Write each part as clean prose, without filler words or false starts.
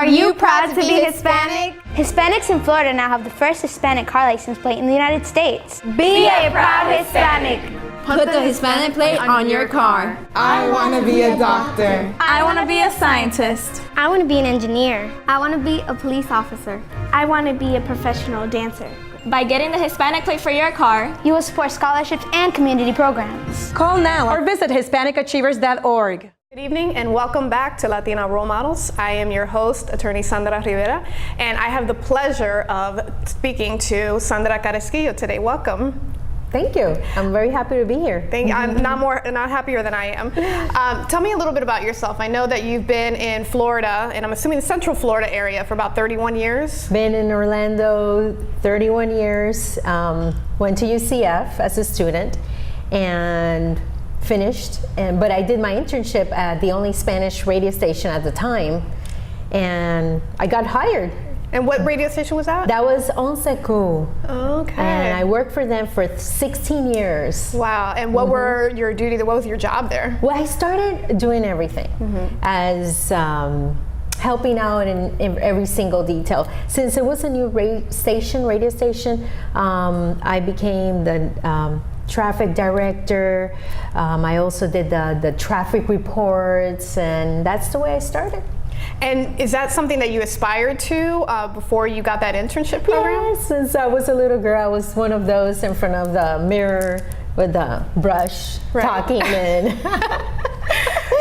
Are you proud to be Hispanic? Hispanics in Florida now have the first Hispanic car license plate in the United States. Be a proud Hispanic. Put the Hispanic plate on your car. I want to be a doctor. I want to be a scientist. I want to be an engineer. I want to be a police officer. I want to be a professional dancer. By getting the Hispanic plate for your car, you will support scholarships and community programs. Call now or visit HispanicAchievers.org. Good evening and welcome back to Latina Role Models. I am your host, Attorney Sandra Rivera, and I have the pleasure of speaking to Sandra Carrasquillo today. Welcome. Thank you. I'm very happy to be here. I'm not happier than I am. Tell me a little bit about yourself. I know that you've been in Florida, and I'm assuming the Central Florida area, for about 31 years. Been in Orlando 31 years. Went to UCF as a student and finished. But I did my internship at the only Spanish radio station at the time, and I got hired. And what radio station was that? That was Onsecu. Okay. And I worked for them for 16 years. Wow. And what were your duties? What was your job there? Well, I started doing everything as helping out in every single detail. Since it was a new radio station, I became the traffic director. I also did the traffic reports, and that's the way I started. And is that something that you aspired to before you got that internship program? Yes, since I was a little girl, I was one of those in front of the mirror with the brush, talking and,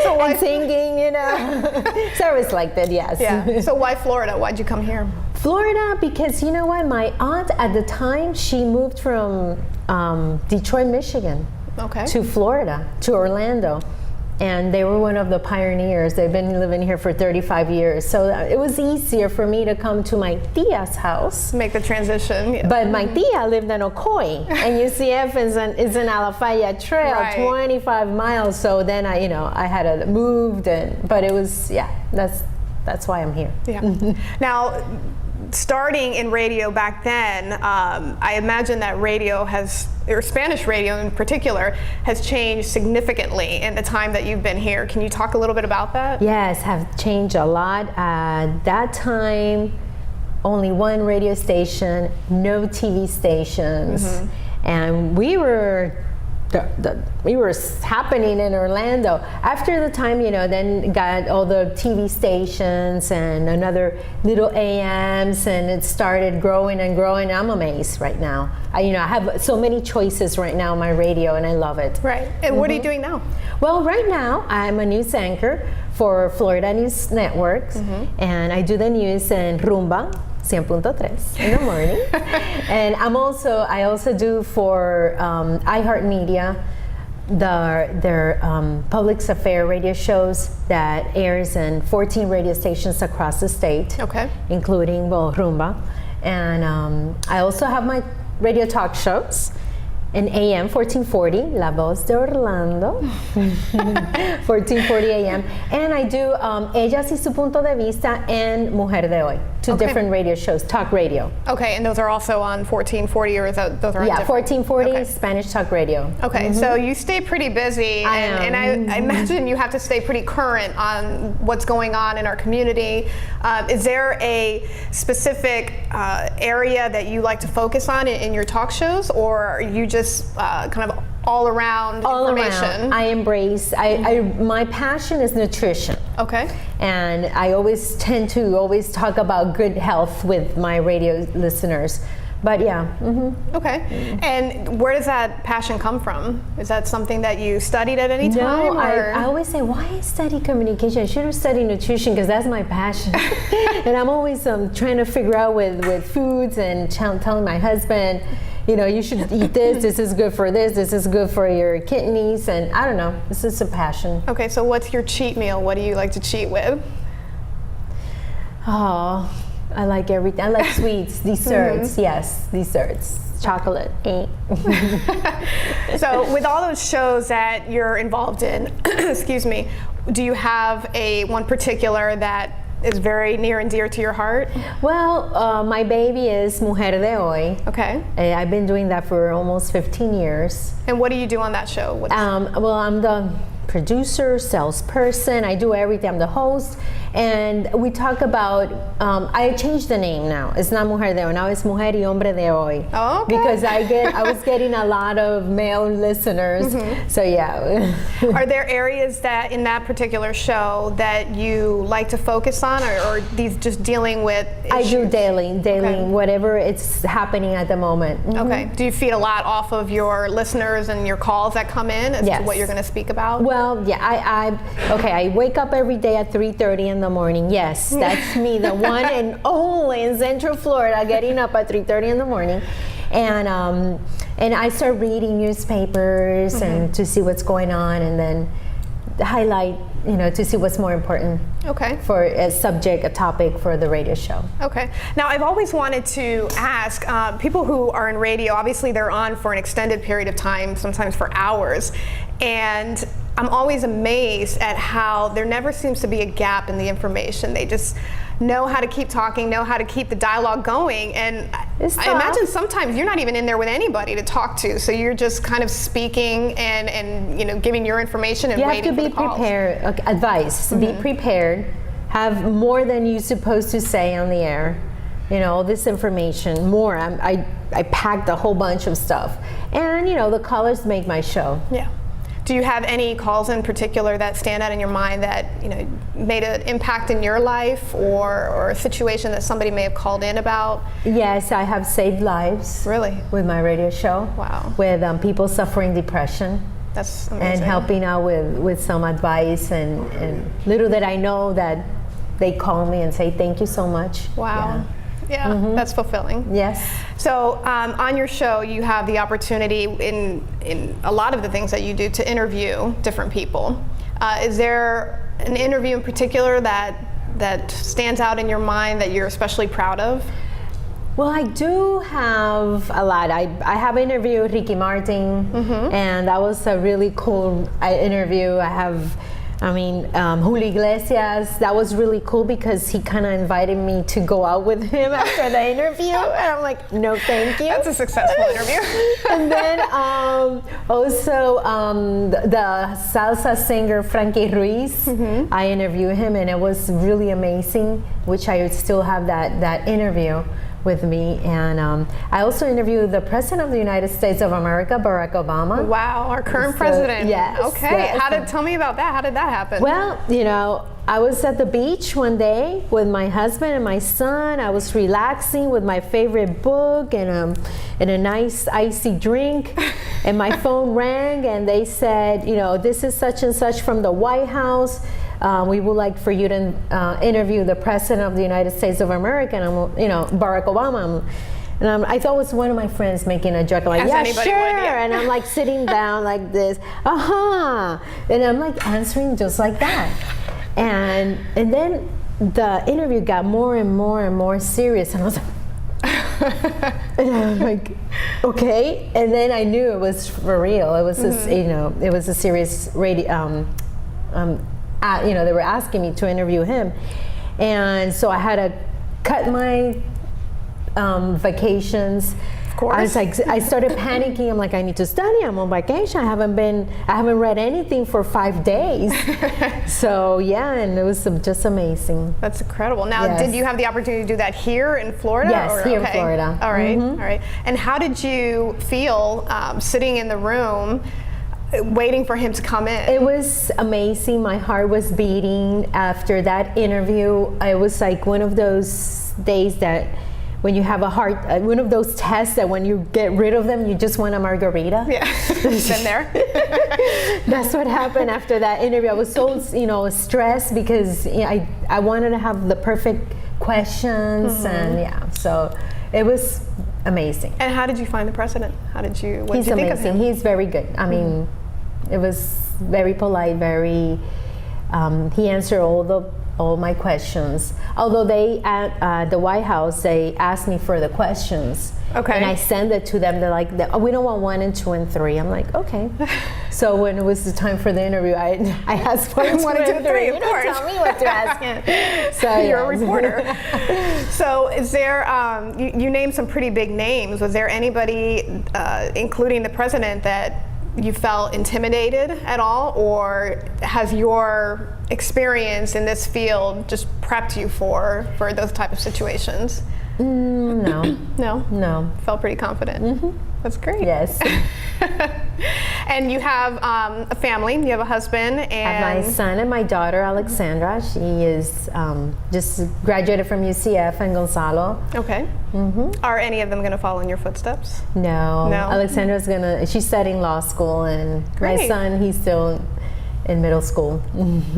and singing, you know. So I was like that, yes. Yeah. So why Florida? Why'd you come here? Florida, because you know what? My aunt at the time, she moved from Detroit, Michigan to Florida, to Orlando. And they were one of the pioneers. They've been living here for 35 years. So it was easier for me to come to my tia's house. Make the transition. Yeah. But my tia lived in Ocoee, and UCF is an Alafaya Trail, 25 miles. So then I had to move, but it was, that's why I'm here. Yeah. Now, starting in radio back then, I imagine that radio or Spanish radio in particular, has changed significantly in the time that you've been here. Can you talk a little bit about that? Yes, have changed a lot. At that time, only one radio station, no TV stations, and we were happening in Orlando. After the time, then got all the TV stations and another little AMs, and it started growing and growing. I'm amazed right now. I have so many choices right now on my radio, and I love it. Right. And what are you doing now? Well, right now I'm a news anchor for Florida News Networks, and I do the news in Rumba 100.3 in the morning. And I also do for iHeartMedia their public affairs radio shows that airs in 14 radio stations across the state, including Rumba. And I also have my radio talk shows in AM 1440, La Voz de Orlando, 1440 AM. And I do Ellas y su punto de vista and Mujer de Hoy, two different radio shows, talk radio. Okay, and those are also on 1440, or those are on different? 1440 Spanish talk radio. Okay, so you stay pretty busy, and I imagine you have to stay pretty current on what's going on in our community. Is there a specific area that you like to focus on in your talk shows, or are you just kind of all around information? I embrace. My passion is nutrition. Okay. And I always tend to talk about good health with my radio listeners. But yeah. Okay. And where does that passion come from? Is that something that you studied at any time? No, I always say, why study communication? I should have studied nutrition, because that's my passion. And I'm always trying to figure out with foods and telling my husband, you should eat this is good for this is good for your kidneys, and I don't know, this is a passion. Okay, so what's your cheat meal? What do you like to cheat with? Oh, I like everything. I like sweets, desserts, yes, desserts. Chocolate. So with all those shows that you're involved in, excuse me, do you have one particular that is very near and dear to your heart? Well, my baby is Mujer de Hoy. Okay. I've been doing that for almost 15 years. And what do you do on that show? Well, I'm the producer, salesperson. I do everything. I'm the host, And we talk about, I changed the name now. It's not Mujer de Hoy, now it's Mujer y Hombre de Hoy. Oh, okay. Because I was getting a lot of male listeners. So yeah. Are there areas that in that particular show that you like to focus on, or these just dealing with issues? I do daily, Okay. whatever it's happening at the moment. Okay. Do you feed a lot off of your listeners and your calls that come in as to what you're going to speak about? Well, yeah, I wake up every day at 3:30 in the morning. Yes, that's me, the one and only in Central Florida, getting up at 3:30 in the morning. And I start reading newspapers and to see what's going on, and then highlight, to see what's more important. Okay. For a subject, a topic for the radio show. Okay. Now, I've always wanted to ask people who are in radio, obviously they're on for an extended period of time, sometimes for hours, and I'm always amazed at how there never seems to be a gap in the information. They just know how to keep talking, know how to keep the dialogue going, and I imagine sometimes you're not even in there with anybody to talk to, so you're just kind of speaking and giving your information and waiting for the calls. You have to be prepared. Okay, advice: be prepared. Have more than you're supposed to say on the air. All this information, more. I packed a whole bunch of stuff, and the callers make my show. Yeah. Do you have any calls in particular that stand out in your mind that made an impact in your life, or a situation that somebody may have called in about? Yes, I have saved lives. Really? With my radio show. Wow. With people suffering depression. That's amazing. And helping out with some advice, and little that I know that they call me and say thank you so much. Wow. Yeah, that's fulfilling. Yes. So on your show, you have the opportunity in a lot of the things that you do to interview different people. Is there an interview in particular that stands out in your mind that you're especially proud of? Well, I do have a lot. I have interviewed Ricky Martin, and that was a really cool interview. Julio Iglesias, that was really cool because he kind of invited me to go out with him after the interview, and I'm like, no, thank you. That's a successful interview. And then also the salsa singer Frankie Ruiz, I interviewed him, and it was really amazing, which I still have that interview with me. And I also interviewed the President of the United States of America, Barack Obama. Wow, our current president. Yes. Okay, Yes. Tell me about that. How did that happen? Well, I was at the beach one day with my husband and my son. I was relaxing with my favorite book and a nice icy drink, and my phone rang, and they said, this is such and such from the White House. We would like for you to interview the President of the United States of America, and Barack Obama. And I thought it was one of my friends making a joke. I'm like, yeah, sure. And I'm like sitting down like this, and I'm like answering just like that. And then the interview got more and more and more serious, and I was like, and I'm like, okay. And then I knew it was for real. It was it was a serious radio. They were asking me to interview him, and so I had to cut my vacations. Of course. I started panicking. I'm like, I need to study. I'm on vacation. I haven't read anything for 5 days. So yeah, and it was just amazing. That's incredible. Now, did you have the opportunity to do that here in Florida? Yes, here in Florida. All right, all right. And how did you feel sitting in the room waiting for him to come in? It was amazing. My heart was beating after that interview. It was like one of those days that when you have one of those tests that when you get rid of them, you just want a margarita. Yeah, been there. That's what happened after that interview. I was so, stressed because I wanted to have the perfect questions, and so it was amazing. And how did you find the president? What did you think of him? He's very good. I mean, it was very polite, he answered all my questions. Although they at the White House, they asked me for the questions. Okay. And I sent it to them. They're like, we don't want 1 and 2 and 3. I'm like, okay. So when it was the time for the interview, I asked for 1 and 2 and 3. You don't tell me what to ask him. So you're a reporter. So is there? You named some pretty big names. Was there anybody, including the president, that you felt intimidated at all, or has your experience in this field just prepped you for those type of situations? No. No? Felt pretty confident. Mm-hmm. That's great. Yes. And you have a family. You have a husband and I have my son and my daughter, Alexandra. She is just graduated from UCF and Gonzalo. Okay. Mm-hmm. Are any of them going to follow in your footsteps? No. Alexandra's she's studying law school, and Great. my son, he's still in middle school.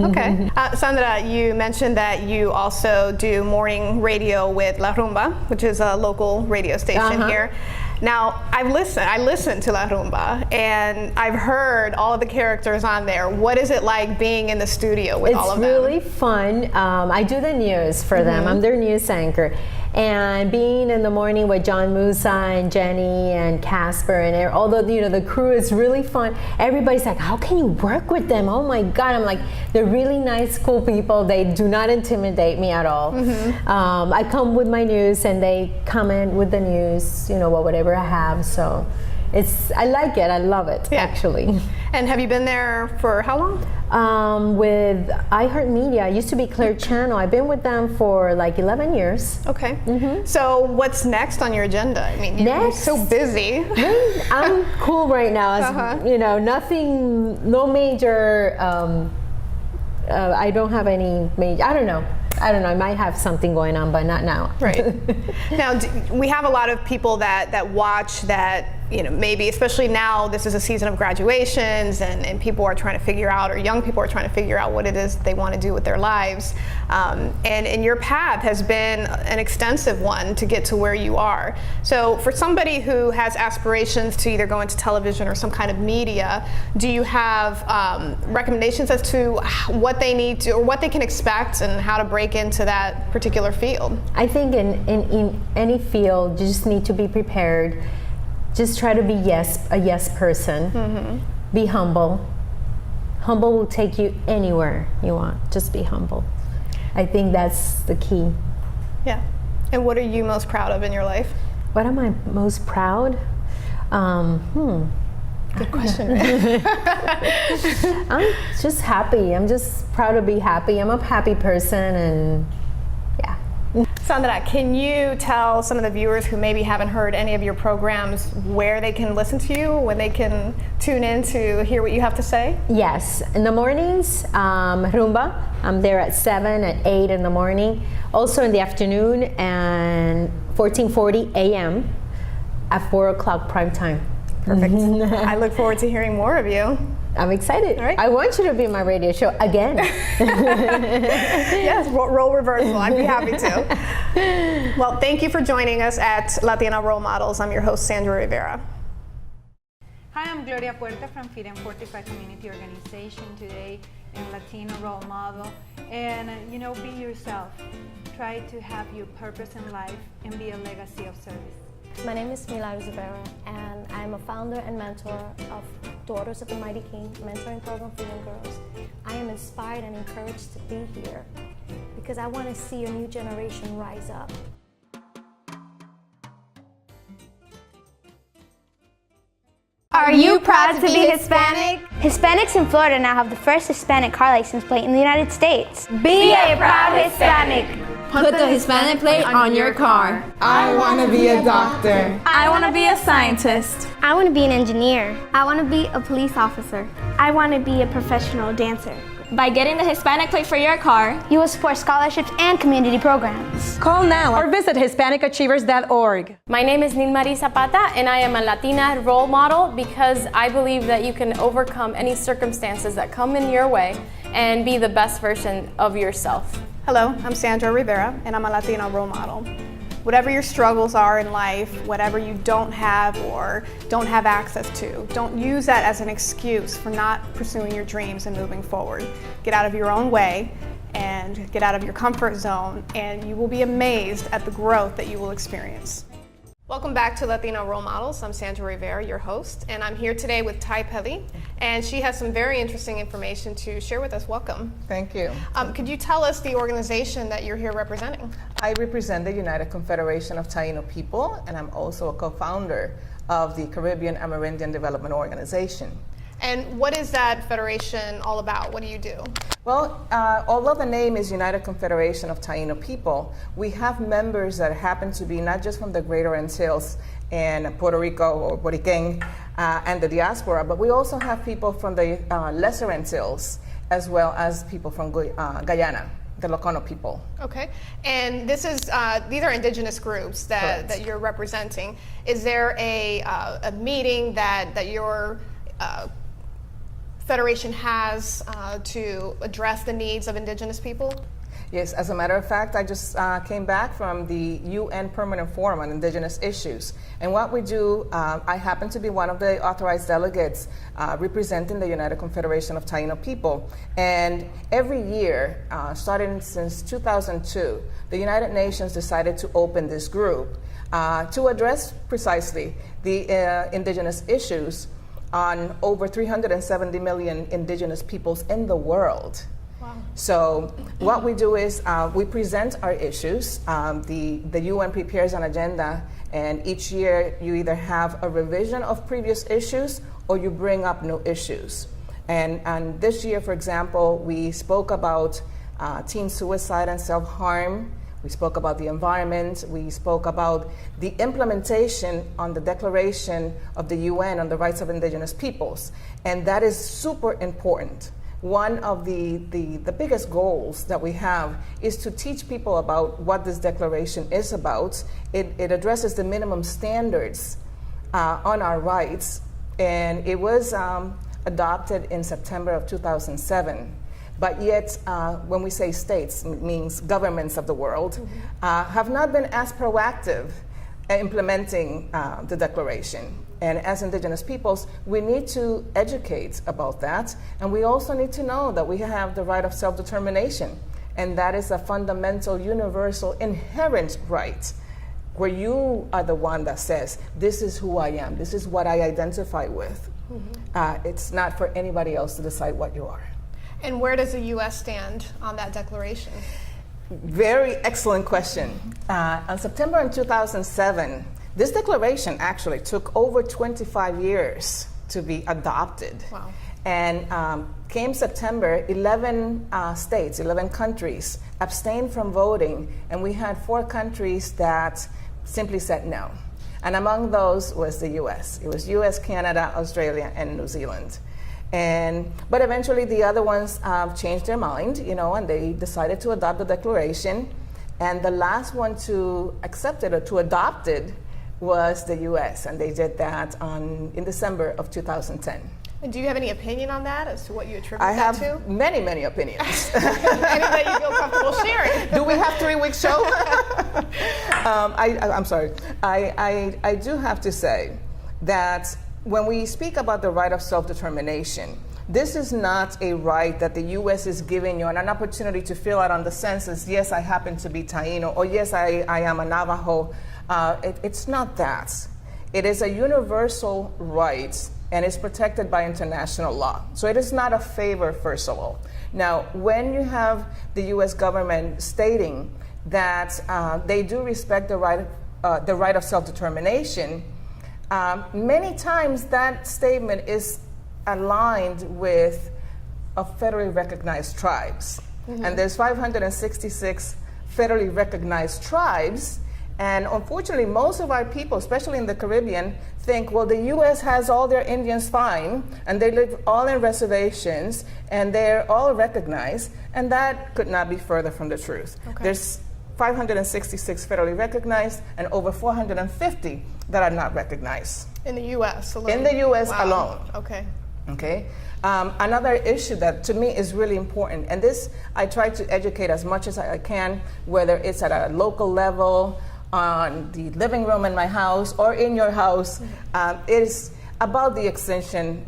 Okay. Sandra, you mentioned that you also do morning radio with La Rumba, which is a local radio station here. Now, I listened to La Rumba, and I've heard all of the characters on there. What is it like being in the studio with all of them? It's really fun. I do the news for them. I'm their news anchor. And being in the morning with John Musa and Jenny and Casper and although the crew is really fun, everybody's like, how can you work with them? Oh my God. I'm like, they're really nice, cool people. They do not intimidate me at all. I come with my news and they come in with the news, whatever I have. So I like it. I love it, actually. And have you been there for how long? With iHeartMedia. It used to be Clear Channel. I've been with them for like 11 years. Okay. So what's next on your agenda? I mean, you're so busy. I'm cool right now. Nothing, no major, I don't have any major, I don't know. I might have something going on, but not now. Right. Now, we have a lot of people that watch that, maybe, especially now, this is a season of graduations and people are trying to figure out, or young people are trying to figure out what it is they want to do with their lives. And your path has been an extensive one to get to where you are. So for somebody who has aspirations to either go into television or some kind of media, do you have recommendations as to what they need to, or what they can expect and how to break into that particular field? I think in any field, you just need to be prepared. Just try to be a yes person. Be humble. Humble will take you anywhere you want. Just be humble. I think that's the key. Yeah. And what are you most proud of in your life? What am I most proud? Good question. I'm just happy. I'm just proud to be happy. I'm a happy person, and yeah. Sandra, can you tell some of the viewers who maybe haven't heard any of your programs where they can listen to you, when they can tune in to hear what you have to say? Yes, in the mornings, Rumba. I'm there at 7, at 8 in the morning. Also in the afternoon and 14:40 a.m. at 4 o'clock prime time. Perfect. I look forward to hearing more of you. I'm excited. All right. I want you to be in my radio show again. Yes, role reversal. I'd be happy to. Well, thank you for joining us at Latina Role Models. I'm your host, Sandra Rivera. Hi, I'm Gloria Puerta from Feed and Fortify Community Organization, today in Latino Role Model. And be yourself. Try to have your purpose in life and be a legacy of service. My name is Milagros Rivera, and I'm a founder and mentor of Daughters of the Mighty King mentoring program for young girls. I am inspired and encouraged to be here because I want to see a new generation rise up. Are you proud to be Hispanic? Hispanics in Florida now have the first Hispanic car license plate in the United States. Be a proud Hispanic. Put the Hispanic plate on your car. I want to be a doctor. I want to be a scientist. I want to be an engineer. I want to be a police officer. I want to be a professional dancer. By getting the Hispanic plate for your car, you will support scholarships and community programs. Call now or visit HispanicAchievers.org. My name is Nilmarie Zapata, and I am a Latina role model because I believe that you can overcome any circumstances that come in your way and be the best version of yourself. Hello, I'm Sandra Rivera, and I'm a Latino role model. Whatever your struggles are in life, whatever you don't have or don't have access to, don't use that as an excuse for not pursuing your dreams and moving forward. Get out of your own way and get out of your comfort zone, and you will be amazed at the growth that you will experience. Welcome back to Latino Role Models. I'm Sandra Rivera, your host, and I'm here today with Pelli, and she has some very interesting information to share with us. Welcome. Thank you. Could you tell us the organization that you're here representing? I represent the United Confederation of Taino People, and I'm also a co-founder of the Caribbean Amerindian Development Organization. And what is that federation all about? What do you do? Well, although the name is United Confederation of Taino People, we have members that happen to be not just from the Greater Antilles and Puerto Rico or Boriquen and the diaspora, but we also have people from the Lesser Antilles as well as people from Guyana, the Locono people. Okay, and this is these are indigenous groups that you're representing. Is there a meeting that your federation has to address the needs of indigenous people? Yes, as a matter of fact, I just came back from the UN Permanent Forum on Indigenous Issues. And what we do, I happen to be one of the authorized delegates representing the United Confederation of Taino People. And every year, starting since 2002, the United Nations decided to open this group to address precisely the indigenous issues on over 370 million indigenous peoples in the world. Wow. So what we do is we present our issues. The UN prepares an agenda, and each year you either have a revision of previous issues or you bring up new issues. And this year, for example, we spoke about teen suicide and self-harm. We spoke about the environment. We spoke about the implementation on the Declaration of the UN on the Rights of Indigenous Peoples. And that is super important. One of the biggest goals that we have is to teach people about what this declaration is about. It addresses the minimum standards on our rights, and it was adopted in September of 2007. But yet, when we say states, it means governments of the world, have not been as proactive at implementing the declaration. And as indigenous peoples, we need to educate about that. And we also need to know that we have the right of self-determination. And that is a fundamental, universal, inherent right, where you are the one that says, this is who I am, this is what I identify with. It's not for anybody else to decide what you are. And where does the U.S. stand on that declaration? Very excellent question. On September in 2007, this declaration actually took over 25 years to be adopted. Wow. And came September, 11 states, 11 countries abstained from voting, and we had 4 countries that simply said no. And among those was the U.S. It was U.S., Canada, Australia, and New Zealand. But eventually the other ones changed their mind, and they decided to adopt the declaration. And the last one to accept it or to adopt it was the U.S., and they did that in December of 2010. And do you have any opinion on that as to what you attribute I that to? have many, many opinions. Any that you feel comfortable sharing? Do we have 3-week show? I'm sorry. I do have to say that when we speak about the right of self-determination, this is not a right that the U.S. is giving you and an opportunity to fill out on the census, yes, I happen to be Taino, or yes, I am a Navajo. It's not that. It is a universal right, and it's protected by international law. So it is not a favor, first of all. Now, when you have the U.S. government stating that they do respect the right of self-determination, many times that statement is aligned with federally recognized tribes. And there's 566 federally recognized tribes. And unfortunately, most of our people, especially in the Caribbean, think, well, the U.S. has all their Indians fine, and they live all in reservations, and they're all recognized. And that could not be further from the truth. Okay. There's 566 federally recognized and over 450 that are not recognized. In the U.S. alone? In the U.S. alone. Okay. Okay. Another issue that to me is really important, and this I try to educate as much as I can, whether it's at a local level, on the living room in my house, or in your house, is about the extinction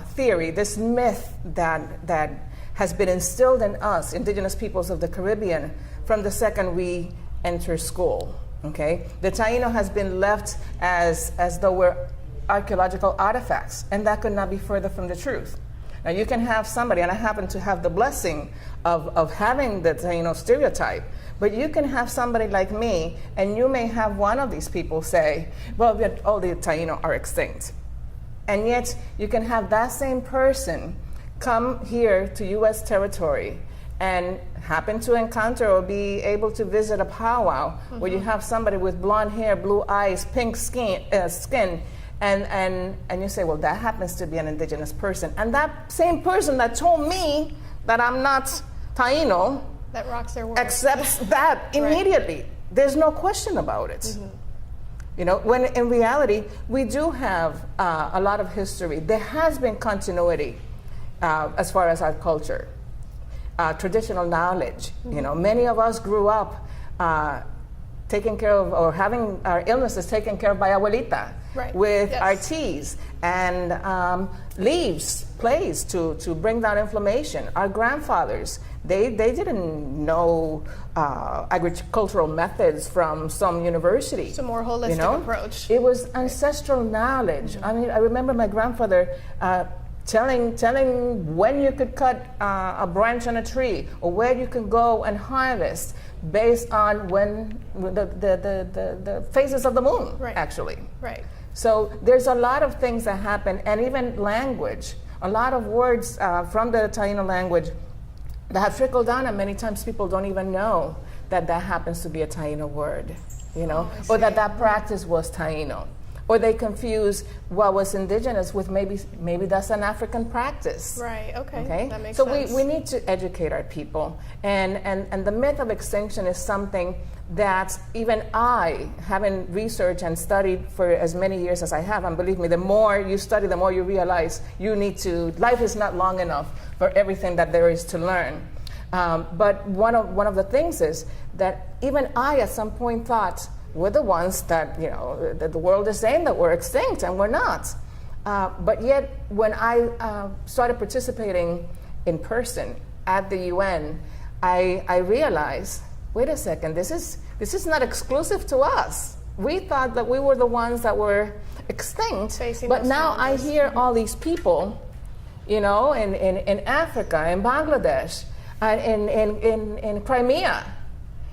theory, this myth that has been instilled in us, indigenous peoples of the Caribbean, from the second we enter school. Okay, the Taino has been left as though we're archaeological artifacts, and that could not be further from the truth. Now you can have somebody, and I happen to have the blessing of having the Taino stereotype, but you can have somebody like me, and you may have one of these people say, well, all the Taino are extinct. And yet you can have that same person come here to U.S. territory and happen to encounter or be able to visit a powwow where you have somebody with blonde hair, blue eyes, pink skin, and you say, well, that happens to be an indigenous person. And that same person that told me that I'm not Taino that rocks their world. accepts that immediately. Right. There's no question about it. You know, when in reality, we do have a lot of history. There has been continuity as far as our culture. Traditional knowledge. You know, many of us grew up taken care of or having our illnesses taken care of by abuelita with our teas and leaves, plays to bring down inflammation. Our grandfathers, they didn't know agricultural methods from some university. It's a more holistic approach. It was ancestral knowledge. I mean, I remember my grandfather telling when you could cut a branch on a tree or where you can go and harvest based on when the phases of the moon, actually. Right. So there's a lot of things that happen, and even language, a lot of words from the Taino language that have trickled down, and many times people don't even know that that happens to be a Taino word, you know, or that practice was Taino. Or they confuse what was indigenous with maybe that's an African practice. Right, okay. That makes sense. sense. So we need to educate our people. And the myth of extinction is something that even I, having researched and studied for as many years as I have, and believe me, the more you study, the more you realize life is not long enough for everything that there is to learn. But one of the things is that even I at some point thought, we're the ones that, you know, that the world is saying that we're extinct, and we're not. But yet, when I started participating in person at the UN, I realized, wait a second, this is not exclusive to us. We thought that we were the ones that were extinct, but now I hear all these people, you know, in Africa, in Bangladesh, in Crimea.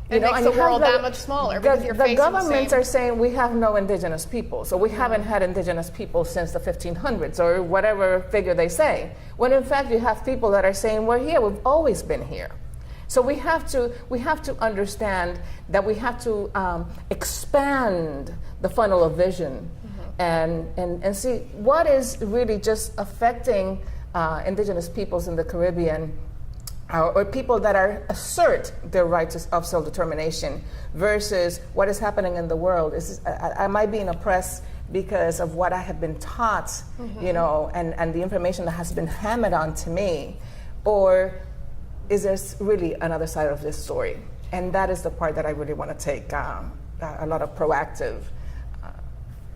It makes the world that much smaller because you're facing the governments are saying we have no indigenous people, so we haven't had indigenous people since the 1500s or whatever figure they say. When in fact you have people that are saying we're here, we've always been here. So we have to understand that we have to expand the funnel of vision and see what is really just affecting indigenous peoples in the Caribbean. Or people that assert their right of self-determination versus what is happening in the world. Am I being oppressed because of what I have been taught, you know, and the information that has been hammered onto me? Or is there really another side of this story? And that is the part that I really want to take a lot of proactive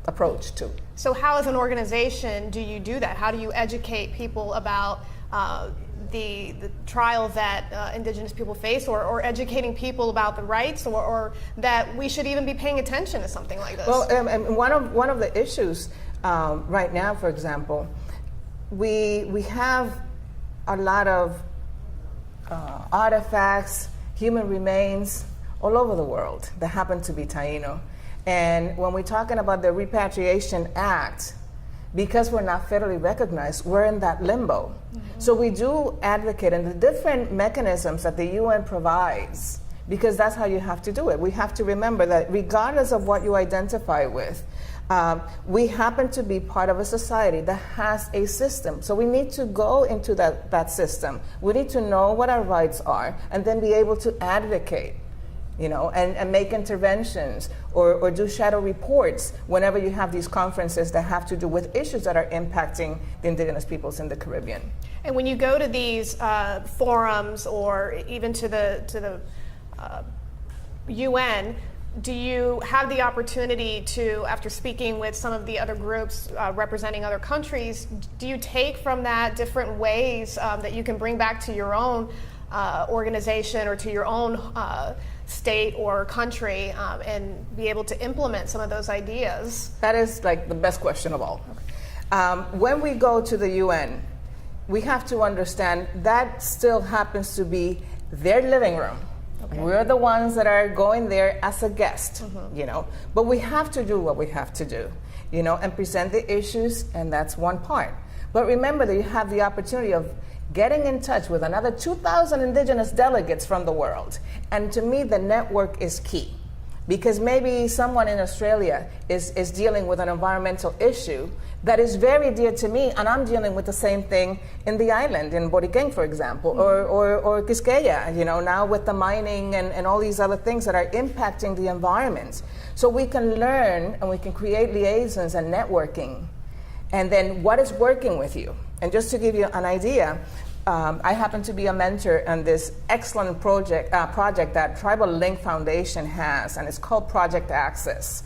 approach to. So how as an organization do you do that? How do you educate people about the trials that indigenous people face, or educating people about the rights, or that we should even be paying attention to something like this? Well, and one of the issues right now, for example, we have a lot of artifacts, human remains all over the world that happen to be Taino. And when we're talking about the Repatriation Act, because we're not federally recognized, we're in that limbo. So we do advocate, and the different mechanisms that the UN provides, because that's how you have to do it. We have to remember that regardless of what you identify with, we happen to be part of a society that has a system. So we need to go into that system. We need to know what our rights are and then be able to advocate, you know, and make interventions or do shadow reports whenever you have these conferences that have to do with issues that are impacting the indigenous peoples in the Caribbean. And when you go to these forums or even to the UN, do you have the opportunity to, after speaking with some of the other groups representing other countries, do you take from that different ways that you can bring back to your own organization or to your own state or country and be able to implement some of those ideas? That is like the best question of all. When we go to the UN, we have to understand that still happens to be their living room. We're the ones that are going there as a guest, you know. But we have to do what we have to do, you know, and present the issues, and that's one part. But remember that you have the opportunity of getting in touch with another 2,000 indigenous delegates from the world. And to me, the network is key. Because maybe someone in Australia is dealing with an environmental issue that is very dear to me, and I'm dealing with the same thing in the island, in Boriquén, for example, or Quisqueya, you know, now with the mining and all these other things that are impacting the environment. So we can learn and we can create liaisons and networking. And then what is working with you? And just to give you an idea, I happen to be a mentor on this excellent project that Tribal Link Foundation has, and it's called Project Access.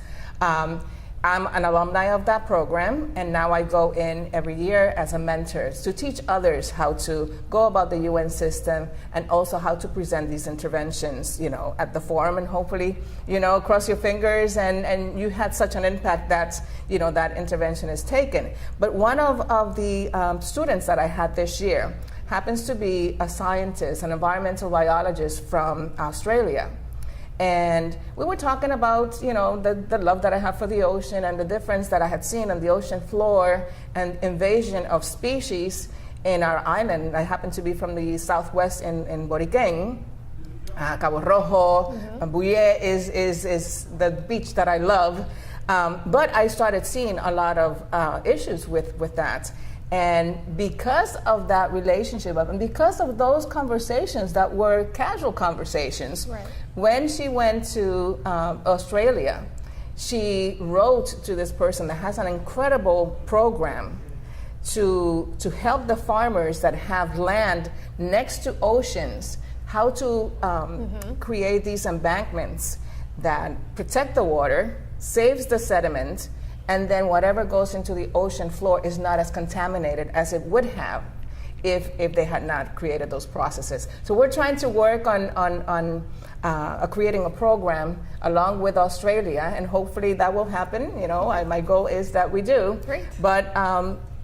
I'm an alumni of that program, and now I go in every year as a mentor to teach others how to go about the UN system and also how to present these interventions, you know, at the forum, and hopefully, you know, cross your fingers and you had such an impact that, you know, that intervention is taken. But one of the students that I had this year happens to be a scientist, an environmental biologist from Australia. And we were talking about, you know, the love that I have for the ocean and the difference that I had seen on the ocean floor and invasion of species in our island. I happen to be from the southwest in Boriquén. Cabo Rojo, Bouillet is the beach that I love. But I started seeing a lot of issues with that. And because of that relationship, and because of those conversations that were casual conversations, when she went to Australia, she wrote to this person that has an incredible program to help the farmers that have land next to oceans, how to create these embankments that protect the water, saves the sediment, and then whatever goes into the ocean floor is not as contaminated as it would have if they had not created those processes. So we're trying to work on creating a program along with Australia, and hopefully that will happen. You know, my goal is that we do. Great. But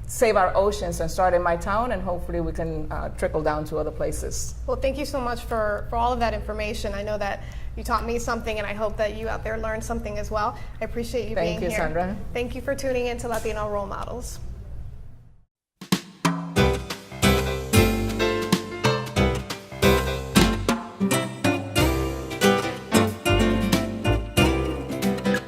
save our oceans and start in my town, and hopefully we can trickle down to other places. Well, thank you so much for all of that information. I know that you taught me something, and I hope that you out there learned something as well. I appreciate you being here. Thank you, Sandra. Thank you for tuning in to Latino Role Models.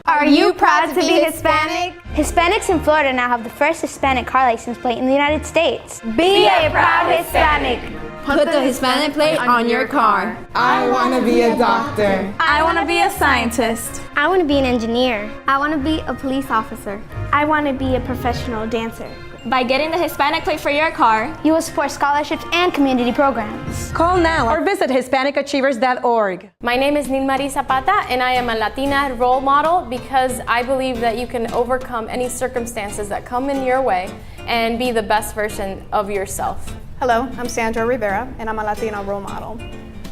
Are you proud to be Hispanic? Hispanics in Florida now have the first Hispanic car license plate in the United States. Be a proud Hispanic. Put the Hispanic plate on your car. I want to be a doctor. I want to be a scientist. I want to be an engineer. I want to be a police officer. I want to be a professional dancer. By getting the Hispanic plate for your car, you will support scholarships and community programs. Call now or visit HispanicAchievers.org. My name is Nilmarie Zapata, and I am a Latina role model because I believe that you can overcome any circumstances that come in your way and be the best version of yourself. Hello, I'm Sandra Rivera, and I'm a Latino role model.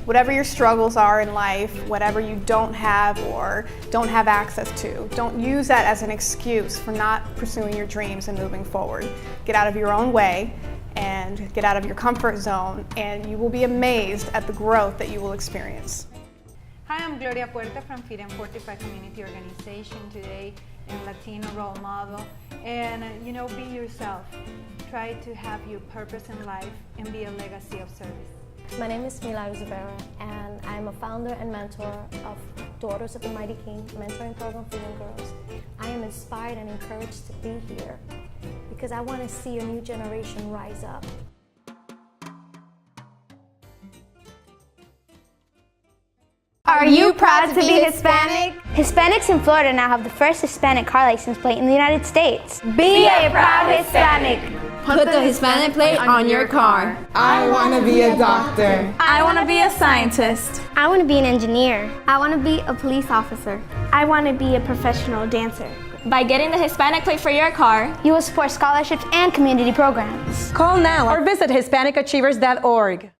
Whatever your struggles are in life, whatever you don't have or don't have access to, don't use that as an excuse for not pursuing your dreams and moving forward. Get out of your own way and get out of your comfort zone, and you will be amazed at the growth that you will experience. Hi, I'm Gloria Puerta from Feed and Fortify Community Organization, today in Latino Role Model. And you know, be yourself. Try to have your purpose in life and be a legacy of service. My name is Milagros Rivera, and I'm a founder and mentor of Daughters of the Mighty King mentoring program for young girls. I am inspired and encouraged to be here because I want to see a new generation rise up. Are you proud to be Hispanic? Hispanics in Florida now have the first Hispanic car license plate in the United States. Be a proud Hispanic. Put the Hispanic plate on your car. I want to be a doctor. I want to be a scientist. I want to be an engineer. I want to be a police officer. I want to be a professional dancer. By getting the Hispanic plate for your car, you will support scholarships and community programs. Call now or visit HispanicAchievers.org.